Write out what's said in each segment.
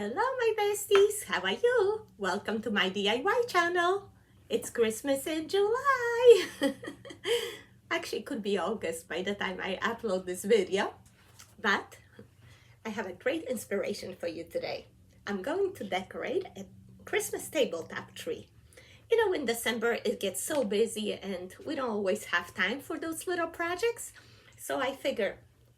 Hello, my besties. How are you? Welcome to my DIY channel. It's Christmas in July. Actually, it could be August by the time I upload this video. But I have a great inspiration for you today. I'm going to decorate a Christmas tabletop tree. You know, in December it gets so busy and we don't always have time for those little projects. So I figure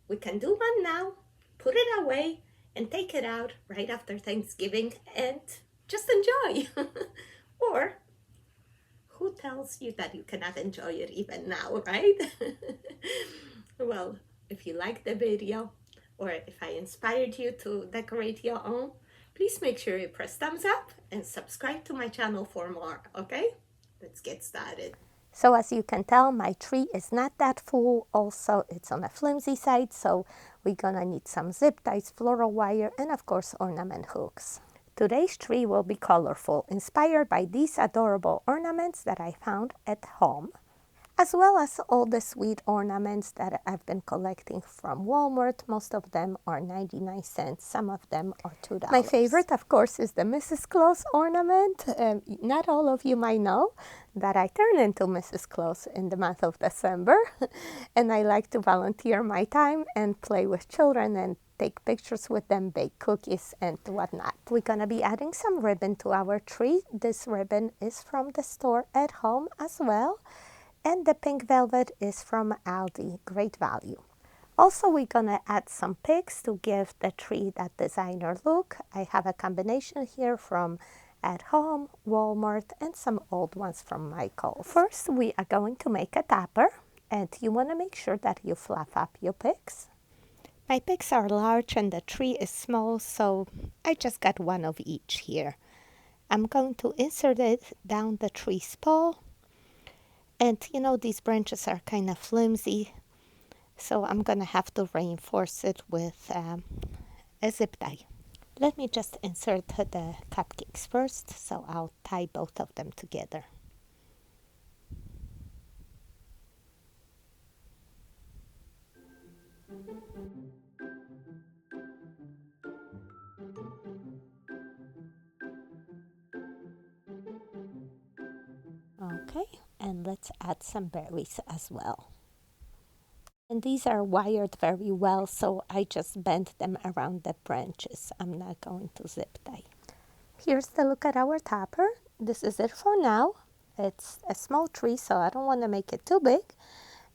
we can do one now, put it away, and take it out right after Thanksgiving and just enjoy. Or who tells you that you cannot enjoy it even now, right? Well, if you like the video or if I inspired you to decorate your own, please make sure you press thumbs up and subscribe to my channel for more, okay? Let's get started. So as you can tell, my tree is not that full. Also, it's on a flimsy side, so we're gonna need some zip ties, floral wire, and of course, ornament hooks. Today's tree will be colorful, inspired by these adorable ornaments that I found at home, as well as all the sweet ornaments that I've been collecting from Walmart. Most of them are 99 cents. Some of them are $2. My favorite, of course, is the Mrs. Claus ornament. Not all of you might know that I turn into Mrs. Claus in the month of December. And I like to volunteer my time and play with children and take pictures with them, bake cookies and whatnot. We're gonna be adding some ribbon to our tree. This ribbon is from the store at home as well. And the pink velvet is from Aldi, great value. Also, we're gonna add some pigs to give the tree that designer look. I have a combination here from at home, Walmart, and some old ones from Michael's. First, we are going to make a topper, and you wanna make sure that you fluff up your pigs. My pigs are large and the tree is small, so I just got one of each here. I'm going to insert it down the tree's pole. And you know, these branches are kind of flimsy, so I'm gonna have to reinforce it with a zip tie. Let me just insert the cupcakes first, so I'll tie both of them together. Okay, and let's add some berries as well. And these are wired very well, so I just bent them around the branches. I'm not going to zip tie. Here's the look at our topper. This is it for now. It's a small tree, so I don't want to make it too big.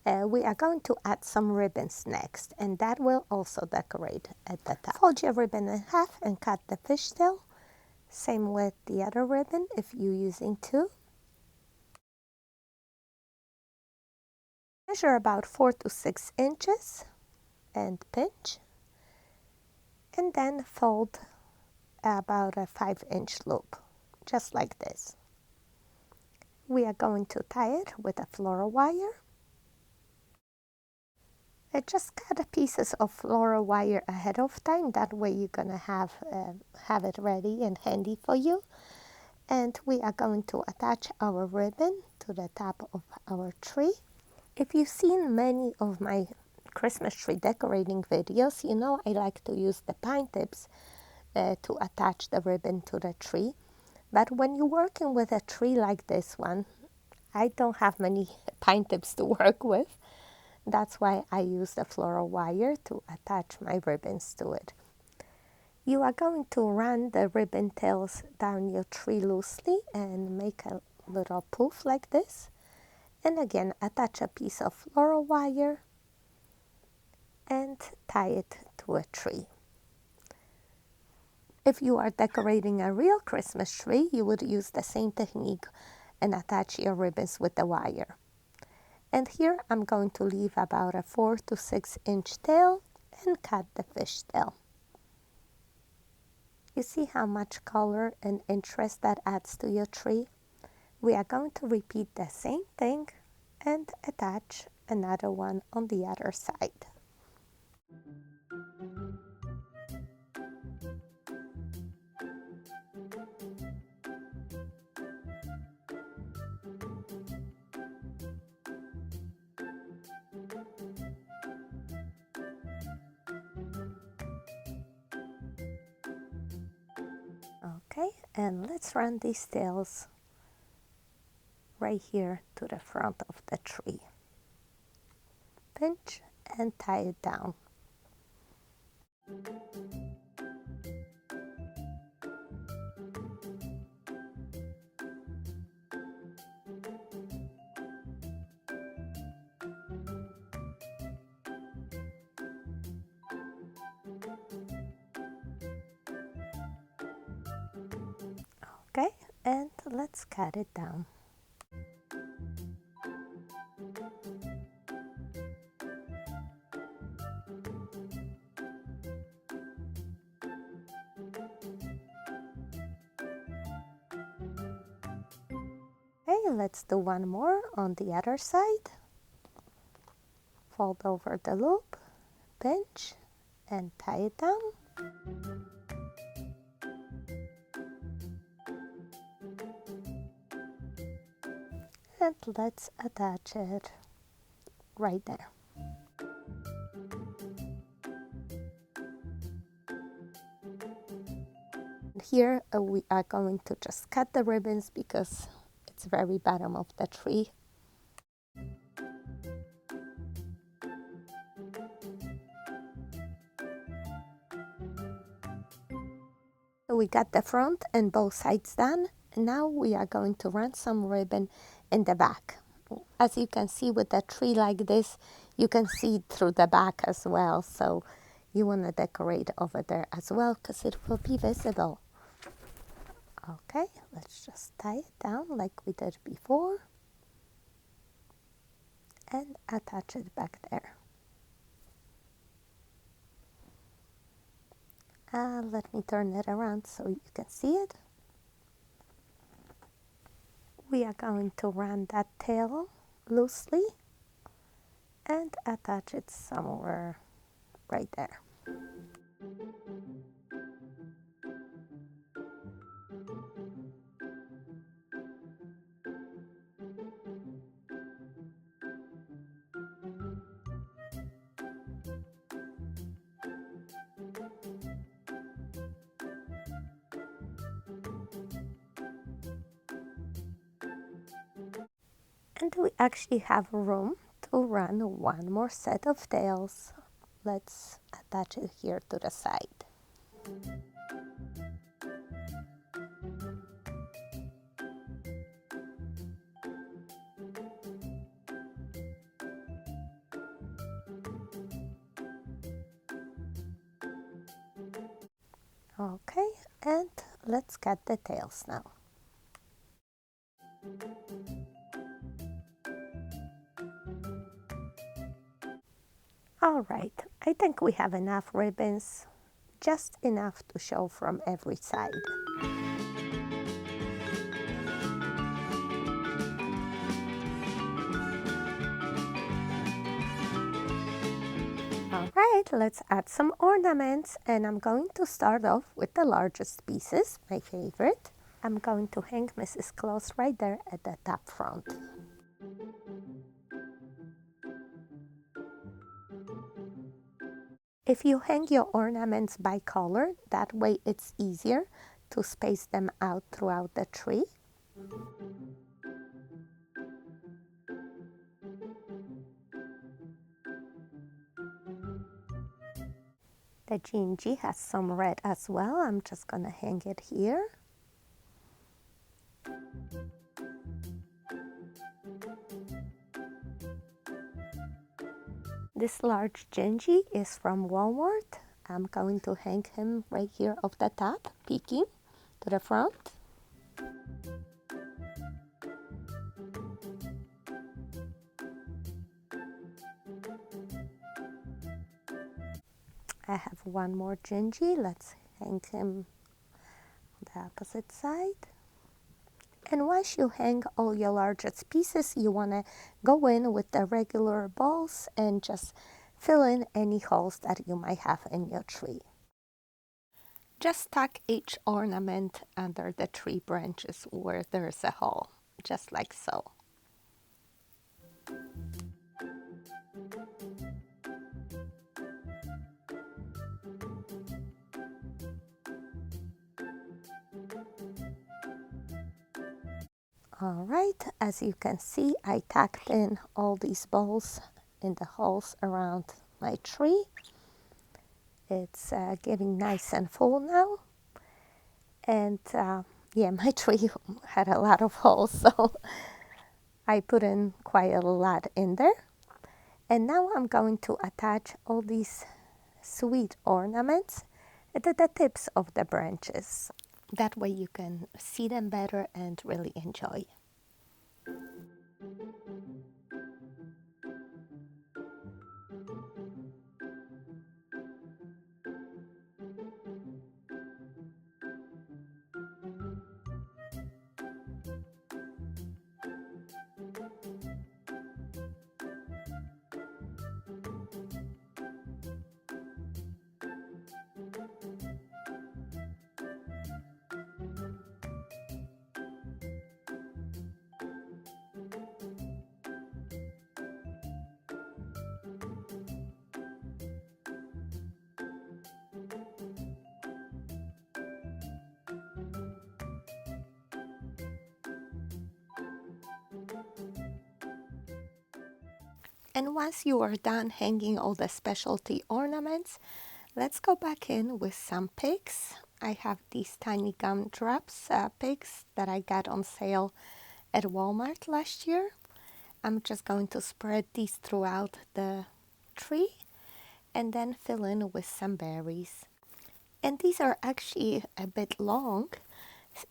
We are going to add some ribbons next, and that will also decorate at the top. Fold your ribbon in half and cut the fishtail. Same with the other ribbon if you're using two. Measure about 4 to 6 inches and pinch, and then fold about a 5-inch loop, just like this. We are going to tie it with a floral wire. I just cut pieces of floral wire ahead of time. That way you're gonna have it ready and handy for you. And we are going to attach our ribbon to the top of our tree. If you've seen many of my Christmas tree decorating videos, you know I like to use the pine tips to attach the ribbon to the tree. But when you're working with a tree like this one, I don't have many pine tips to work with. That's why I use the floral wire to attach my ribbons to it. You are going to run the ribbon tails down your tree loosely and make a little poof like this. And again, attach a piece of floral wire and tie it to a tree. If you are decorating a real Christmas tree, you would use the same technique and attach your ribbons with the wire. And here I'm going to leave about a 4 to 6 inch tail and cut the fishtail. You see how much color and interest that adds to your tree? We are going to repeat the same thing and attach another one on the other side. Okay, and let's run these tails right here to the front of the tree. Pinch and tie it down. Okay, and let's cut it down. Okay, let's do one more on the other side. Fold over the loop, pinch, and tie it down. And let's attach it right there. Here we are going to just cut the ribbons because it's very bottom of the tree. So we got the front and both sides done. And now we are going to run some ribbon in the back. As you can see with a tree like this, you can see through the back as well. So you want to decorate over there as well because it will be visible. Okay, let's just tie it down like we did before and attach it back there. Let me turn it around so you can see it. We are going to run that tail loosely and attach it somewhere right there. And we actually have room to run one more set of tails. Let's attach it here to the side. Okay, and let's cut the tails now. All right, I think we have enough ribbons, just enough to show from every side. All right, let's add some ornaments, and I'm going to start off with the largest pieces, my favorite. I'm going to hang Mrs. Claus right there at the top front. If you hang your ornaments by color, that way it's easier to space them out throughout the tree. The Gingy has some red as well. I'm just gonna hang it here. This large Gingy is from Walmart. I'm going to hang him right here off the top, peeking to the front. I have one more Gingy. Let's hang him on the opposite side. And once you hang all your largest pieces, you want to go in with the regular balls and just fill in any holes that you might have in your tree. Just tuck each ornament under the tree branches where there's a hole, just like so. All right, as you can see, I tacked in all these balls in the holes around my tree. It's getting nice and full now. And yeah, my tree had a lot of holes, so I put in quite a lot in there. And now I'm going to attach all these sweet ornaments at the tips of the branches. That way you can see them better and really enjoy. And once you are done hanging all the specialty ornaments, let's go back in with some picks. I have these tiny gumdrops picks that I got on sale at Walmart last year. I'm just going to spread these throughout the tree and then fill in with some berries. And these are actually a bit long.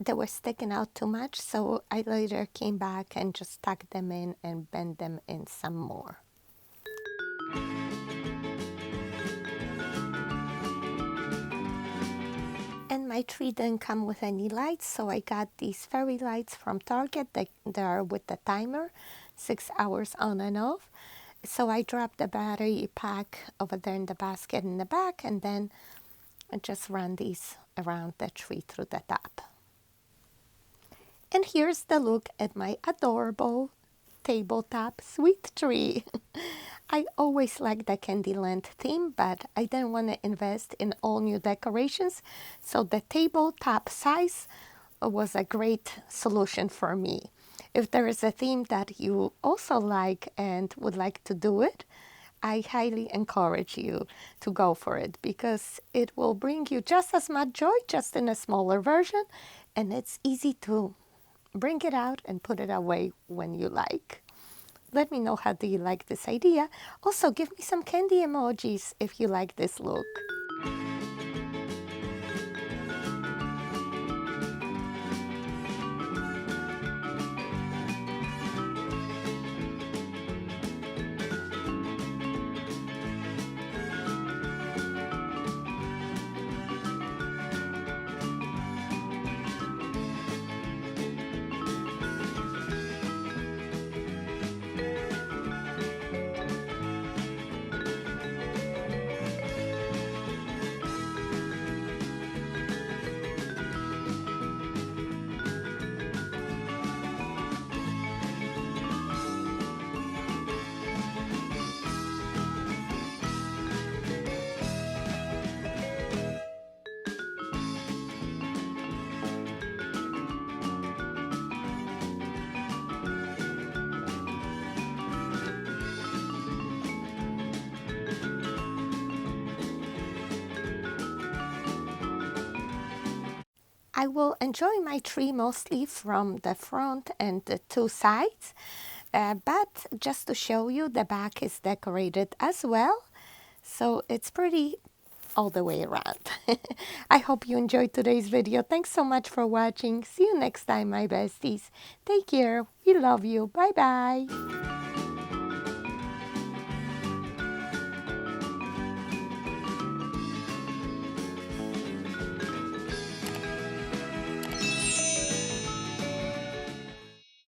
They were sticking out too much, so I later came back and just stuck them in and bent them in some more. And my tree didn't come with any lights, so I got these fairy lights from Target. They are with the timer, 6 hours on and off. So I dropped the battery pack over there in the basket in the back, and then I just run these around the tree through the top. And here's the look at my adorable tabletop sweet tree. I always liked the Candyland theme, but I didn't want to invest in all new decorations, so the tabletop size was a great solution for me. If there is a theme that you also like and would like to do it, I highly encourage you to go for it because it will bring you just as much joy, just in a smaller version, and it's easy to bring it out and put it away when you like. Let me know how do you like this idea. Also, give me some candy emojis if you like this look. I will enjoy my tree mostly from the front and the two sides, but just to show you, the back is decorated as well, so it's pretty all the way around. I hope you enjoyed today's video. Thanks so much for watching. See you next time, my besties. Take care. We love you. Bye-bye.